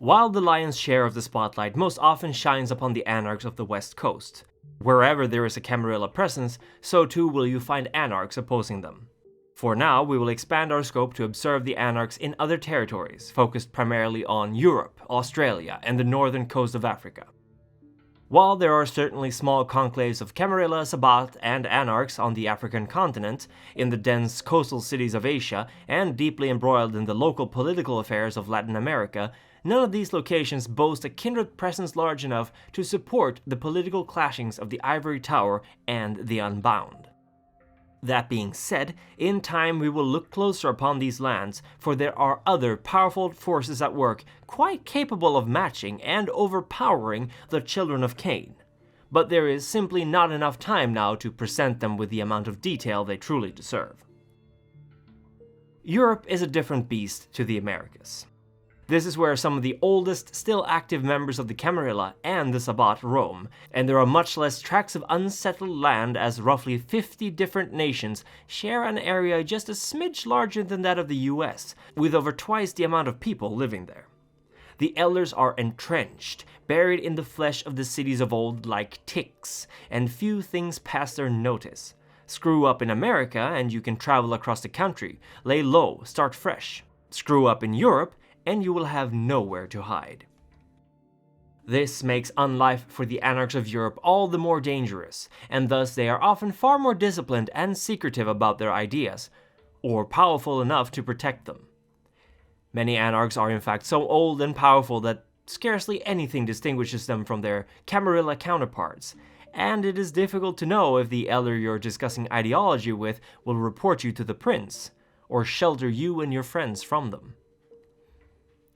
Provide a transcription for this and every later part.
While the lion's share of the spotlight most often shines upon the Anarchs of the West Coast, wherever there is a Camarilla presence, so too will you find Anarchs opposing them. For now, we will expand our scope to observe the Anarchs in other territories, focused primarily on Europe, Australia, and the northern coast of Africa. While there are certainly small conclaves of Camarilla, Sabbat, and Anarchs on the African continent, in the dense coastal cities of Asia, and deeply embroiled in the local political affairs of Latin America, none of these locations boast a kindred presence large enough to support the political clashings of the Ivory Tower and the Unbound. That being said, in time we will look closer upon these lands, for there are other powerful forces at work quite capable of matching and overpowering the Children of Cain. But there is simply not enough time now to present them with the amount of detail they truly deserve. Europe is a different beast to the Americas. This is where some of the oldest, still active members of the Camarilla and the Sabbat roam, and there are much less tracts of unsettled land as roughly 50 different nations share an area just a smidge larger than that of the US, with over twice the amount of people living there. The elders are entrenched, buried in the flesh of the cities of old like ticks, and few things pass their notice. Screw up in America and you can travel across the country, lay low, start fresh. Screw up in Europe, and you will have nowhere to hide. This makes unlife for the Anarchs of Europe all the more dangerous, and thus they are often far more disciplined and secretive about their ideas, or powerful enough to protect them. Many Anarchs are in fact so old and powerful that scarcely anything distinguishes them from their Camarilla counterparts, and it is difficult to know if the elder you're discussing ideology with will report you to the prince, or shelter you and your friends from them.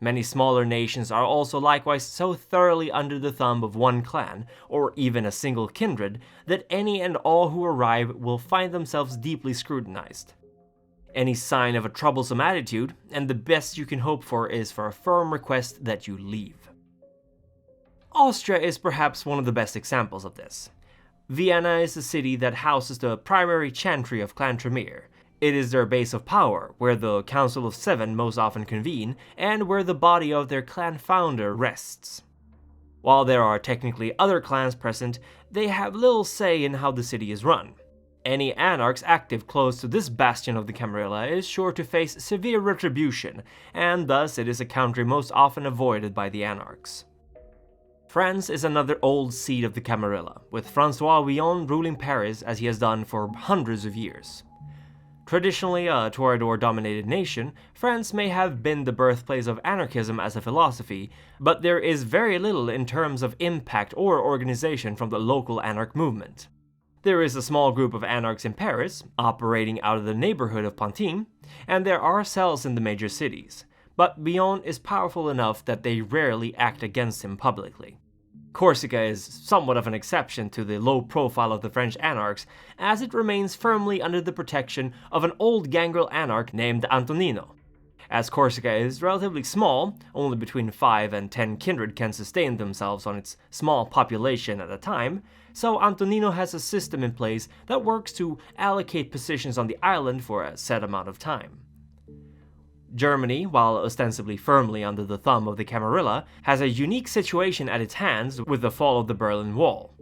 Many smaller nations are also likewise so thoroughly under the thumb of one clan, or even a single kindred, that any and all who arrive will find themselves deeply scrutinized. Any sign of a troublesome attitude, and the best you can hope for is for a firm request that you leave. Austria is perhaps one of the best examples of this. Vienna is the city that houses the primary chantry of Clan Tremere. It is their base of power, where the Council of Seven most often convene, and where the body of their clan founder rests. While there are technically other clans present, they have little say in how the city is run. Any Anarchs active close to this bastion of the Camarilla is sure to face severe retribution, and thus it is a country most often avoided by the Anarchs. France is another old seat of the Camarilla, with François Villon ruling Paris as he has done for hundreds of years. Traditionally a Toreador-dominated nation, France may have been the birthplace of anarchism as a philosophy, but there is very little in terms of impact or organization from the local anarch movement. There is a small group of anarchs in Paris, operating out of the neighborhood of Pantin, and there are cells in the major cities, but Villon is powerful enough that they rarely act against him publicly. Corsica is somewhat of an exception to the low profile of the French Anarchs, as it remains firmly under the protection of an old gangrel Anarch named Antonino. As Corsica is relatively small, only between 5 and 10 kindred can sustain themselves on its small population at a time, so Antonino has a system in place that works to allocate positions on the island for a set amount of time. Germany, while ostensibly firmly under the thumb of the Camarilla, has a unique situation at its hands with the fall of the Berlin Wall.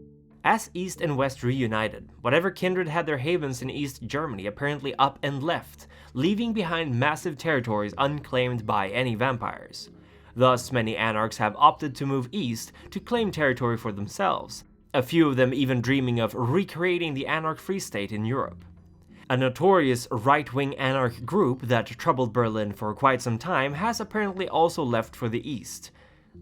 As East and West reunited, whatever kindred had their havens in East Germany apparently up and left, leaving behind massive territories unclaimed by any vampires. Thus, many Anarchs have opted to move east to claim territory for themselves, a few of them even dreaming of recreating the Anarch Free State in Europe. A notorious right-wing Anarch group that troubled Berlin for quite some time has apparently also left for the east,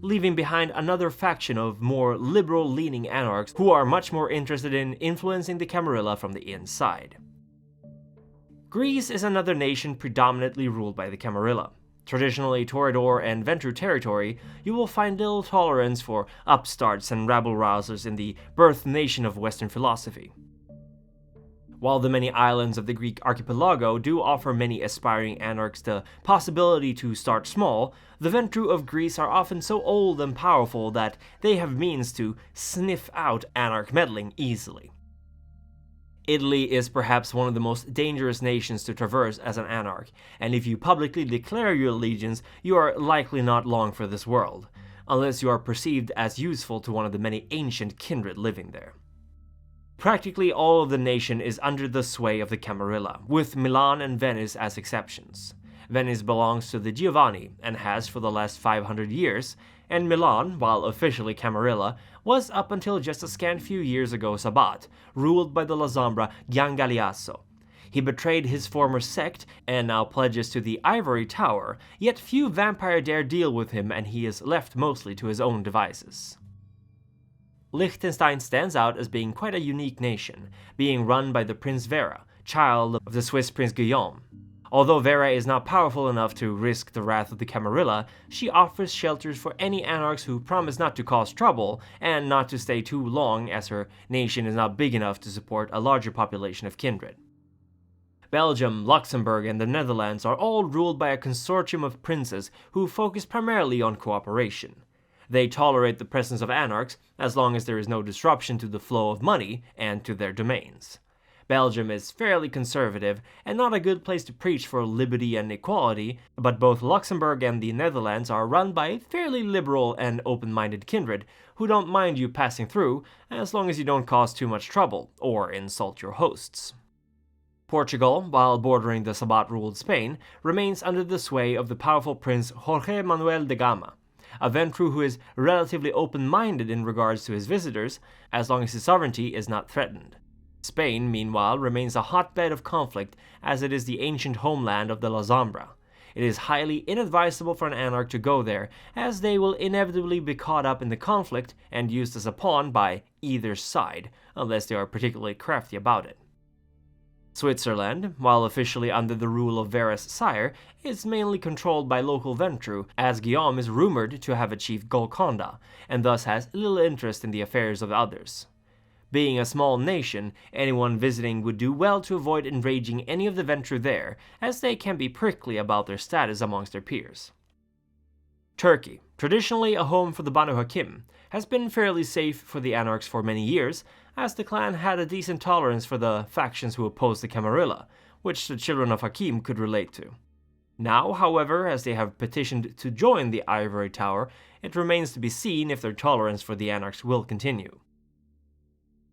leaving behind another faction of more liberal-leaning Anarchs who are much more interested in influencing the Camarilla from the inside. Greece is another nation predominantly ruled by the Camarilla. Traditionally Toreador and Ventrue territory, you will find little tolerance for upstarts and rabble-rousers in the birth nation of Western philosophy. While the many islands of the Greek archipelago do offer many aspiring Anarchs the possibility to start small, the Ventrue of Greece are often so old and powerful that they have means to sniff out Anarch meddling easily. Italy is perhaps one of the most dangerous nations to traverse as an Anarch, and if you publicly declare your allegiance, you are likely not long for this world, unless you are perceived as useful to one of the many ancient kindred living there. Practically all of the nation is under the sway of the Camarilla, with Milan and Venice as exceptions. Venice belongs to the Giovanni and has for the last 500 years, and Milan, while officially Camarilla, was up until just a scant few years ago Sabbat, ruled by the La Zambra Gian Galeazzo. He betrayed his former sect and now pledges to the Ivory Tower, yet few vampire dare deal with him and he is left mostly to his own devices. Liechtenstein stands out as being quite a unique nation, being run by the Prince Vera, child of the Swiss Prince Guillaume. Although Vera is not powerful enough to risk the wrath of the Camarilla, she offers shelters for any Anarchs who promise not to cause trouble and not to stay too long, as her nation is not big enough to support a larger population of kindred. Belgium, Luxembourg, and the Netherlands are all ruled by a consortium of princes who focus primarily on cooperation. They tolerate the presence of Anarchs as long as there is no disruption to the flow of money and to their domains. Belgium is fairly conservative and not a good place to preach for liberty and equality, but both Luxembourg and the Netherlands are run by fairly liberal and open-minded kindred who don't mind you passing through as long as you don't cause too much trouble or insult your hosts. Portugal, while bordering the Sabbat-ruled Spain, remains under the sway of the powerful Prince Jorge Manuel de Gama, a Ventru who is relatively open-minded in regards to his visitors as long as his sovereignty is not threatened. Spain, meanwhile, remains a hotbed of conflict as it is the ancient homeland of the La Zambra. It is highly inadvisable for an Anarch to go there, as they will inevitably be caught up in the conflict and used as a pawn by either side, unless they are particularly crafty about it. Switzerland, while officially under the rule of Vera's sire, is mainly controlled by local Ventru, as Guillaume is rumored to have achieved Golconda, and thus has little interest in the affairs of others. Being a small nation, anyone visiting would do well to avoid enraging any of the Ventru there, as they can be prickly about their status amongst their peers. Turkey, traditionally a home for the Banu Hakim, has been fairly safe for the Anarchs for many years, as the clan had a decent tolerance for the factions who opposed the Camarilla, which the children of Hakim could relate to. Now, however, as they have petitioned to join the Ivory Tower, it remains to be seen if their tolerance for the Anarchs will continue.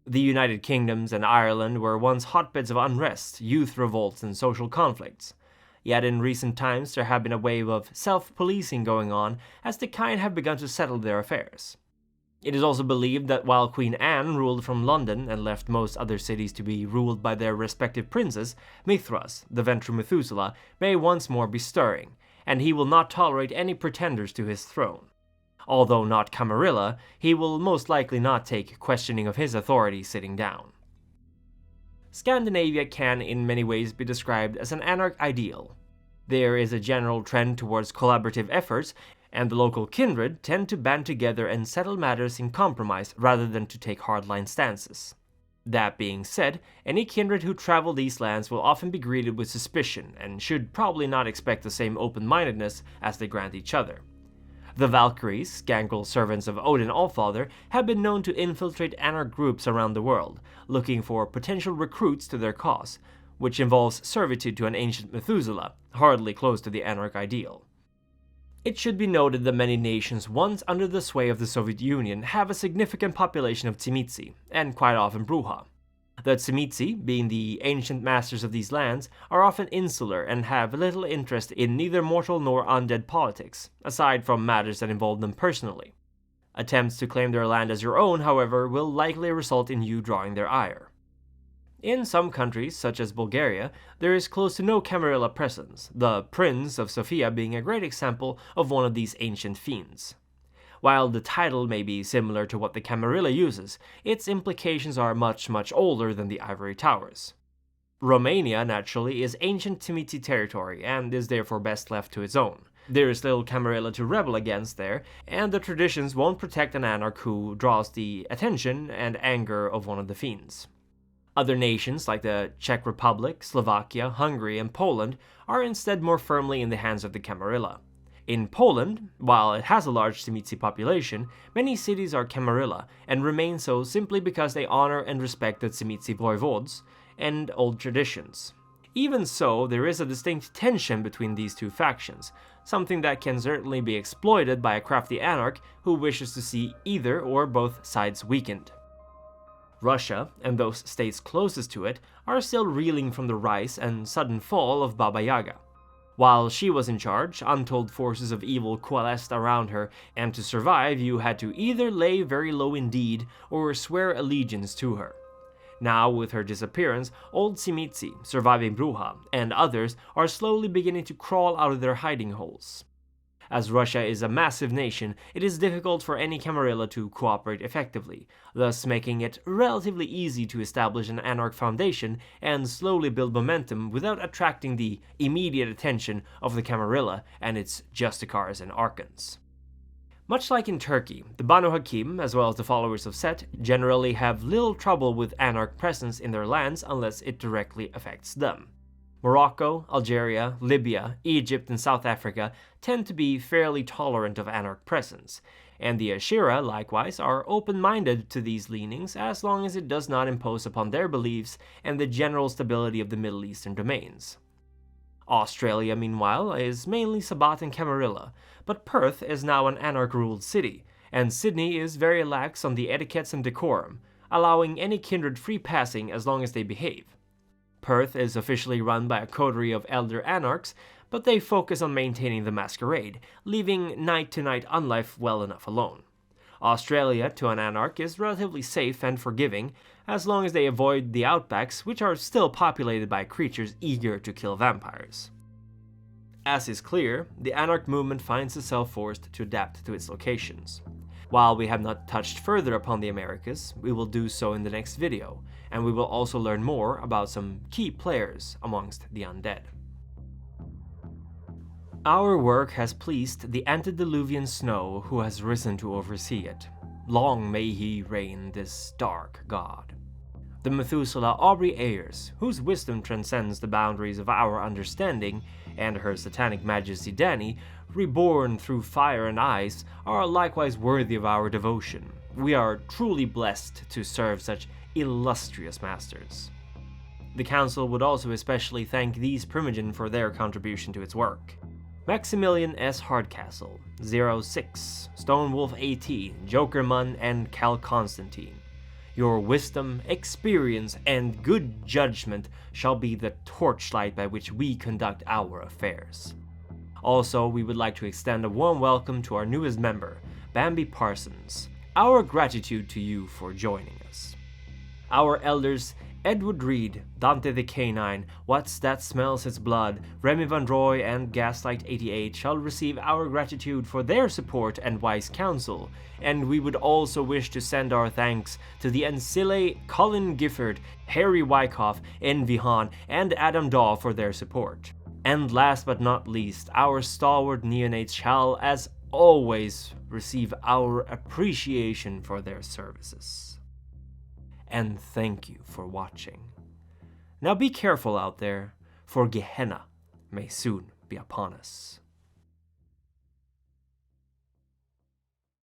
The United Kingdoms and Ireland were once hotbeds of unrest, youth revolts, and social conflicts. Yet in recent times there have been a wave of self-policing going on as the kind have begun to settle their affairs. It is also believed that while Queen Anne ruled from London and left most other cities to be ruled by their respective princes, Mithras, the Ventru Methuselah, may once more be stirring, and he will not tolerate any pretenders to his throne. Although not Camarilla, he will most likely not take questioning of his authority sitting down. Scandinavia can in many ways be described as an Anarch ideal. There is a general trend towards collaborative efforts, and the local kindred tend to band together and settle matters in compromise rather than to take hardline stances. That being said, any kindred who travel these lands will often be greeted with suspicion and should probably not expect the same open-mindedness as they grant each other. The Valkyries, Gangrel servants of Odin Allfather, have been known to infiltrate Anarch groups around the world, looking for potential recruits to their cause, which involves servitude to an ancient Methuselah, hardly close to the Anarch ideal. It should be noted that many nations once under the sway of the Soviet Union have a significant population of Tzimitzi, and quite often Bruja. The Tzimitzi, being the ancient masters of these lands, are often insular and have little interest in neither mortal nor undead politics, aside from matters that involve them personally. Attempts to claim their land as your own, however, will likely result in you drawing their ire. In some countries, such as Bulgaria, there is close to no Camarilla presence, the Prince of Sofia being a great example of one of these ancient fiends. While the title may be similar to what the Camarilla uses, its implications are much older than the Ivory Towers. Romania, naturally, is ancient Tzimitzi territory and is therefore best left to its own. There is little Camarilla to rebel against there, and the traditions won't protect an Anarch who draws the attention and anger of one of the fiends. Other nations, like the Czech Republic, Slovakia, Hungary, and Poland, are instead more firmly in the hands of the Camarilla. In Poland, while it has a large Tzimitzi population, many cities are Camarilla, and remain so simply because they honor and respect the Tzimitzi voivodes, and old traditions. Even so, there is a distinct tension between these two factions, something that can certainly be exploited by a crafty Anarch who wishes to see either or both sides weakened. Russia, and those states closest to it, are still reeling from the rise and sudden fall of Baba Yaga. While she was in charge, untold forces of evil coalesced around her, and to survive you had to either lay very low indeed or swear allegiance to her. Now, with her disappearance, old Simitsi, surviving Bruja, and others are slowly beginning to crawl out of their hiding holes. As Russia is a massive nation, it is difficult for any Camarilla to cooperate effectively, thus making it relatively easy to establish an Anarch foundation and slowly build momentum without attracting the immediate attention of the Camarilla and its Justicars and Archons. Much like in Turkey, the Banu Hakim, as well as the followers of Set, generally have little trouble with Anarch presence in their lands unless it directly affects them. Morocco, Algeria, Libya, Egypt, and South Africa tend to be fairly tolerant of Anarch presence, and the Ashira, likewise, are open-minded to these leanings as long as it does not impose upon their beliefs and the general stability of the Middle Eastern domains. Australia, meanwhile, is mainly Sabbat and Camarilla, but Perth is now an Anarch-ruled city, and Sydney is very lax on the etiquettes and decorum, allowing any kindred free passing as long as they behave. Perth is officially run by a coterie of elder Anarchs, but they focus on maintaining the Masquerade, leaving night-to-night unlife well enough alone. Australia, to an Anarch, is relatively safe and forgiving, as long as they avoid the outbacks, which are still populated by creatures eager to kill vampires. As is clear, the Anarch movement finds itself forced to adapt to its locations. While we have not touched further upon the Americas, we will do so in the next video, and we will also learn more about some key players amongst the undead. Our work has pleased the antediluvian snow who has risen to oversee it. Long may he reign, this dark god. The Methuselah Aubrey Ayers, whose wisdom transcends the boundaries of our understanding, and her satanic majesty Dani, reborn through fire and ice, are likewise worthy of our devotion. We are truly blessed to serve such illustrious masters. The Council would also especially thank these Primogen for their contribution to its work. Maximilian S. Hardcastle, 06, Stonewolf 18, Joker Mun, and Cal Constantine. Your wisdom, experience, and good judgment shall be the torchlight by which we conduct our affairs. Also, we would like to extend a warm welcome to our newest member, Bambi Parsons. Our gratitude to you for joining us. Our elders, Edward Reed, Dante the Canine, What's That Smells Its Blood, Remy Van Roy, and Gaslight88 shall receive our gratitude for their support and wise counsel, and we would also wish to send our thanks to the Ancile, Colin Gifford, Harry Wyckoff, Envy Hahn, and Adam Daw for their support. And last but not least, our stalwart neonates shall, as always, receive our appreciation for their services. And thank you for watching. Now be careful out there, for Gehenna may soon be upon us.